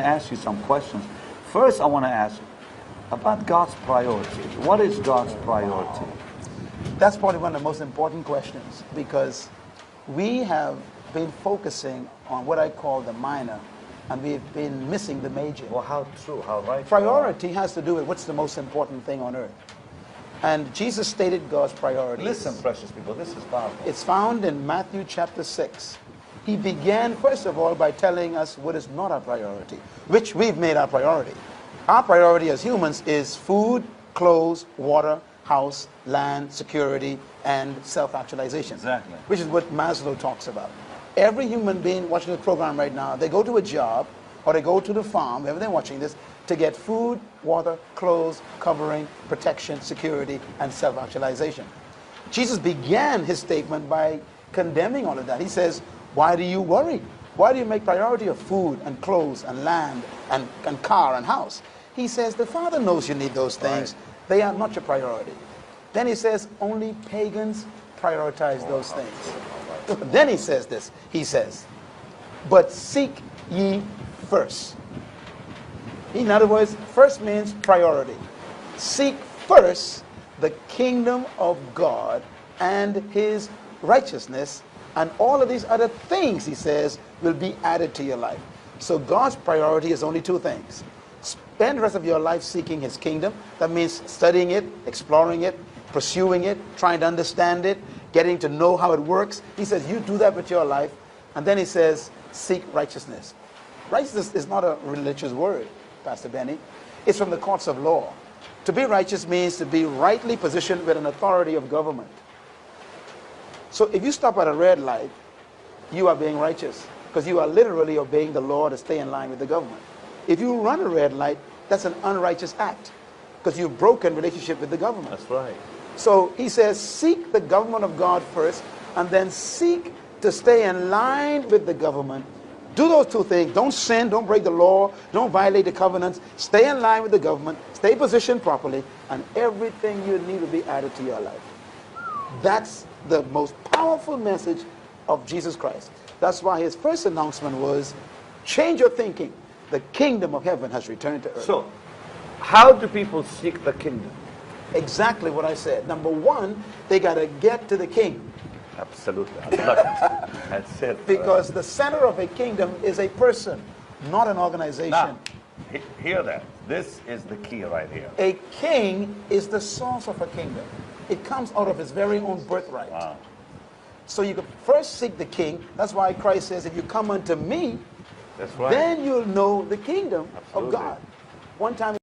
to ask you some questions. First, I want to ask about God's priority. What is God's priority? That's probably one of the most important questions, because we have been focusing on what I call the minor, and we've been missing the major. Well, how true, how right. Priority has to do with what's the most important thing on earth. And Jesus stated God's priorities. Listen, precious people, this is powerful. It's found in Matthew chapter 6. He began, first of all, by telling us what is not our priority, which we've made our priority. Our priority as humans is food, clothes, water, house, land, security, and self-actualization. Exactly. Which is what Maslow talks about. Every human being watching this program right now, they go to a job, or they go to the farm, wherever they're watching this, to get food, water, clothes, covering, protection, security, and self-actualization. Jesus began his statement by condemning all of that. He says, why do you worry? Why do you make priority of food and clothes and land and car and house? He says, the Father knows you need those things. Right. They are not your priority. Then he says, only pagans prioritize those things. Then he says this. He says, but seek ye first. In other words, first means priority. Seek first the kingdom of God and his righteousness, and all of these other things, he says, will be added to your life. So God's priority is only two things. Spend the rest of your life seeking his kingdom. That means studying it, exploring it, pursuing it, trying to understand it, getting to know how it works. He says, you do that with your life. And then he says, seek righteousness. Righteousness is not a religious word, Pastor Benny. It's from the courts of law. To be righteous means to be rightly positioned with an authority of government. So if you stop at a red light, you are being righteous, because you are literally obeying the law to stay in line with the government. If you run a red light, that's an unrighteous act, because you've broken relationship with the government. That's right. So he says, seek the government of God first, and then seek to stay in line with the government. Do those two things. Don't sin, don't break the law, don't violate the covenants. Stay in line with the government, stay positioned properly, and everything you need will be added to your life. That's the most powerful message of Jesus Christ. That's why his first announcement was, change your thinking. The kingdom of heaven has returned to earth. So, how do people seek the kingdom? Exactly what I said. Number one, they got to get to the king. Absolutely. That's it. Because the center of a kingdom is a person, not an organization. Now, hear that. This is the key right here. A king is the source of a kingdom. It comes out of his very own birthright. Wow. So you can first seek the king. That's why Christ says, if you come unto me, that's right, then you'll know the kingdom Absolutely. of God. One time